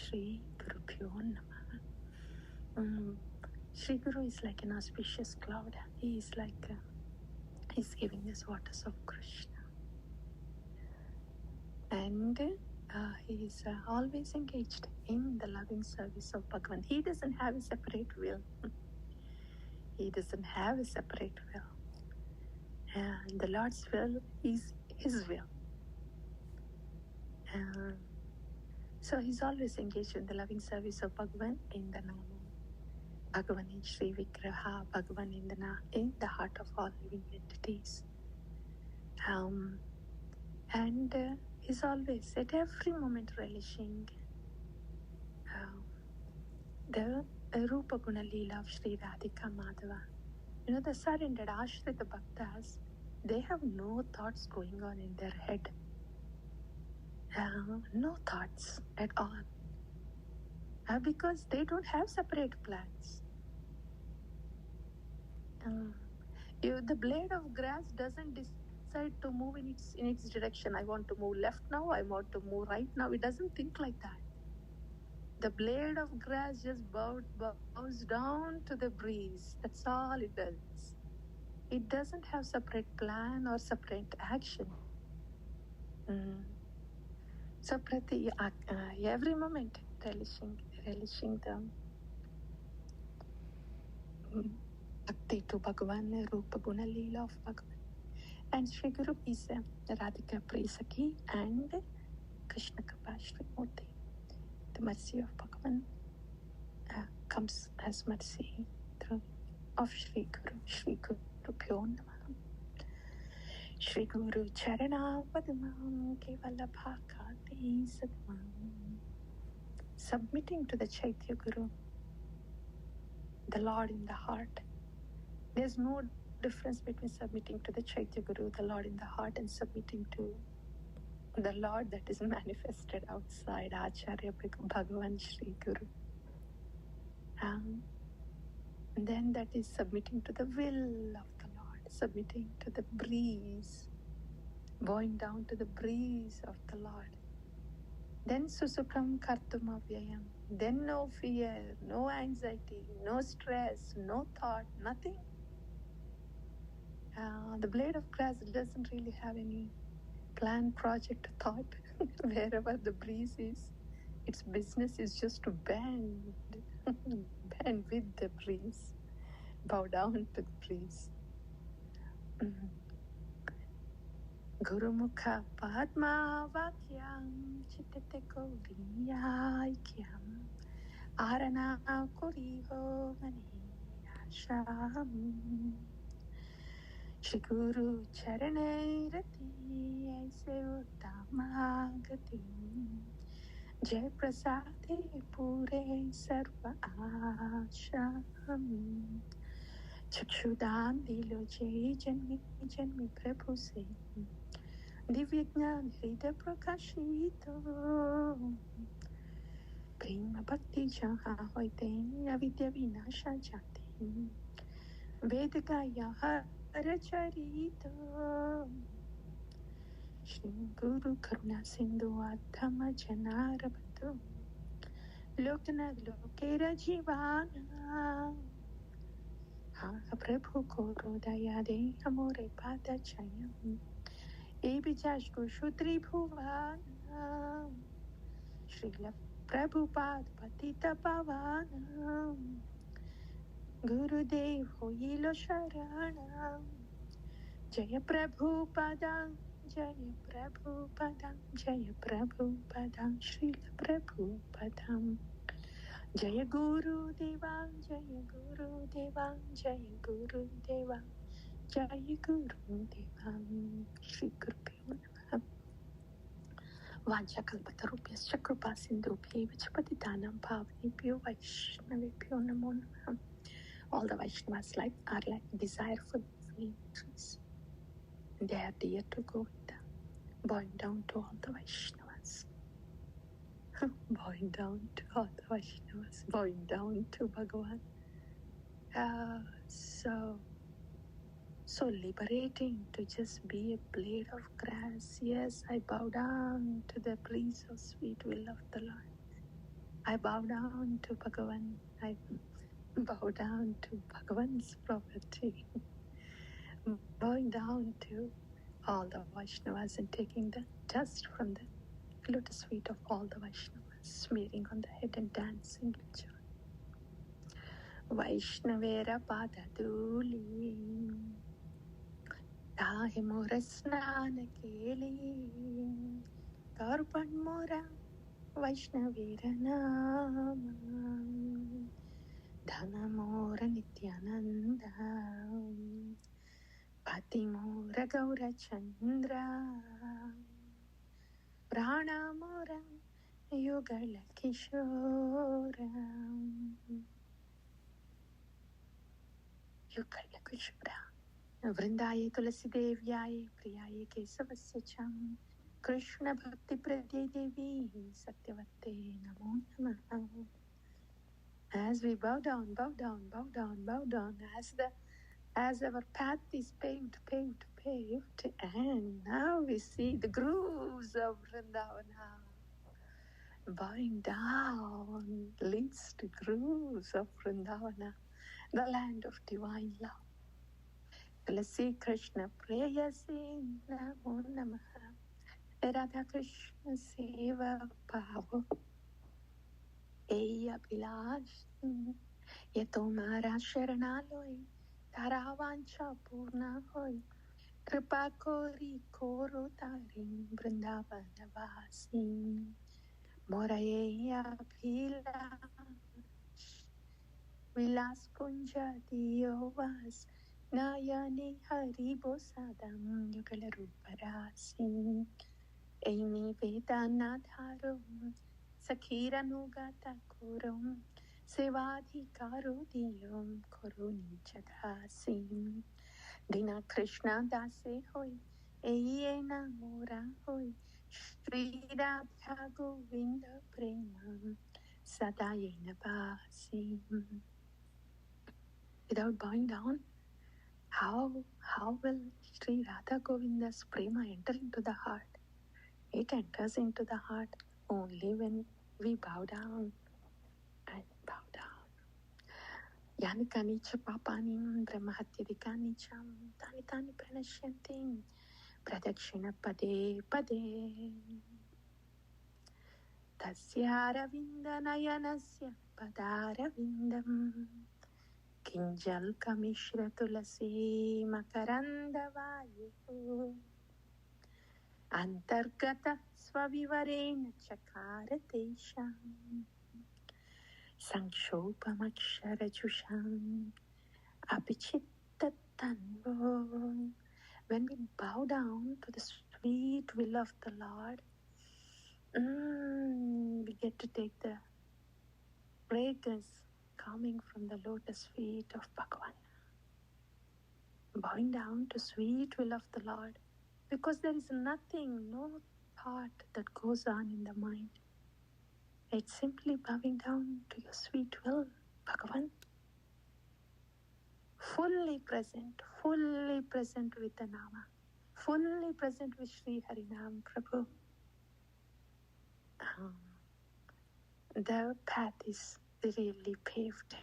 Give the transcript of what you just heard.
Shri Guru Pyo Namaha. Shri Guru is like an auspicious cloud. He is like, he's giving us waters of Krishna. And he is always engaged in the loving service of Bhagavan. He doesn't have a separate will. He doesn't have a separate will. And the Lord's will is his will. So he's always engaged in the loving service of Bhagavan in the Nama. Bhagavan in Shri Vigraha, Bhagavan in the heart of all living entities. And he's always at every moment relishing the Rupa Guna Leela of Shri Radhika Madhava. You know, the surrendered Ashrita Bhaktas, they have no thoughts going on in their head. No thoughts at all. Because they don't have separate plans. The blade of grass doesn't decide to move in its direction. I want to move left now, I want to move right now. It doesn't think like that. The blade of grass just bows down to the breeze. That's all it does. It doesn't have separate plan or separate action. So every moment relishing the Bhakti to Bhagavan, Rupa Guna Leela of Bhagavan. And Shri Guru is Radhika Presaki and Krishna Kripa Shri Murti. The mercy of Bhagavan comes as mercy through of Shri Guru. Shri Guru Pyo Namaha. Shri Guru Charana Padmam Kevala Bhakati Sadmam. Submitting to the Chaitya Guru, the Lord in the heart. There's no difference between submitting to the Chaitya Guru, the Lord in the heart, and submitting to the Lord that is manifested outside, Acharya Bhagavan Shri Guru. And then that is submitting to the will of the Lord, submitting to the breeze, bowing down to the breeze of the Lord. Then Susukam Kartum Avyayam. Then no fear, no anxiety, no stress, no thought, nothing. The blade of grass doesn't really have any plan, project, thought. Wherever the breeze is, its business is just to bend, bend with the breeze, bow down to the breeze. Gurumukha Padma Vakyam Chitate Koviyaikyam Arana Kuriho Mani Asham Shri Guru Charane Rati Aise Uttama Gati Jai Prasade Pure Sarva Asham Chakshudam Dilo Jai Janmi Janmi Prabhu Se Divya Jnana Hridaya Prakashito Prema Bhakti Jaha Hoite Avidya Vinasha Jati Vedagaya Haracharito Shri Guru Karuna Sindhu Adhama Janara Bandhu Lokanath Lokera Jivana Ha Prabhu Koro Daya De Amore Pada Chayam Ebijash Kushutri Bhuvana Srila Prabhupada Patita Pavana Gurudev Hoyilo Sharana Jaya Prabhupada Jaya Prabhupada Jaya Prabhupada Srila Prabhupada Jaya Guru Deva Jaya Guru Deva Jaya Guru Deva Jaya Guru Deva Shri Guru Pyo Namaha. Vanchakalpatarubhyascha kripa sindhubhya patitanam pavanebhyo Vaishnavebhyo namo namaha. All the Vaishnavas are like desireful trees. They are dear to Govinda. Bowing down to all the Vaishnavas. Bowing down to all the Vaishnavas. Bowing down to Bhagavan. So liberating to just be a blade of grass. Yes, I bow down to the breeze of sweet will of the Lord. I bow down to Bhagavan. I bow down to Bhagavan's property. Bowing down to all the Vaishnavas and taking the dust from the lotus feet of all the Vaishnavas, smearing on the head and dancing with joy. Vaishnavera padaduli, tahe mora snana keli, tarpan mora Vaishnavera nama, dhana mora nityananda, pati mora gaura chandra, prana mora yugala kishora. Yugala kishora. Vrindaye tulasi devyaye priyaye kesavasya cham. Krishna bhakti pradye devi satyavate namo namaha. As we bow down, bow down, bow down, bow down, as our path is paved, and now we see the grooves of Vrindavana. Bowing down leads to grooves of Vrindavana, the land of divine love. Tulasi Krishna Preyasi Namo Namaha. Radha Krishna Seva Pavo Eya Bilash Ye Tomara Sharanaloy Taravancha Purna Hoy Kripa Kori Koro Tarim Vrindavana Vasi Morayeya Bilash Vilas Kunja Diovas Nayani Haribo Sadam Yugala Ruparasi Amy Vedanadharam Sakhiranugata Kurum Sevadhikaro Diyam Koruni Chadasim Dina Krishna Dase Hoy Eyena Mora Hoy Shri Radha Govinda Prema Sadayena Basim. Without bowing down, how will Shri Radha Govinda's Prema enter into the heart? It enters into the heart only when we bow down and bow down. Yani kani cha papanim brahmahatyadikani cham tani tani pranashyantim pradakshina pade pade. Tasya vindanayanasya padaravindam kinjal kamishra tulasi makaranda vayu Antargata svavivarena chakaratesham Sankshopamaksharajusham Apichittatanvo. When we bow down to the sweet will of the Lord, we get to take the fragrance coming from the lotus feet of Bhagavan. Bowing down to sweet will of the Lord, because there is nothing, no thought that goes on in the mind. It's simply bowing down to your sweet will, Bhagavan. Fully present with the Nama, fully present with Sri Harinam Prabhu. The path is really paved.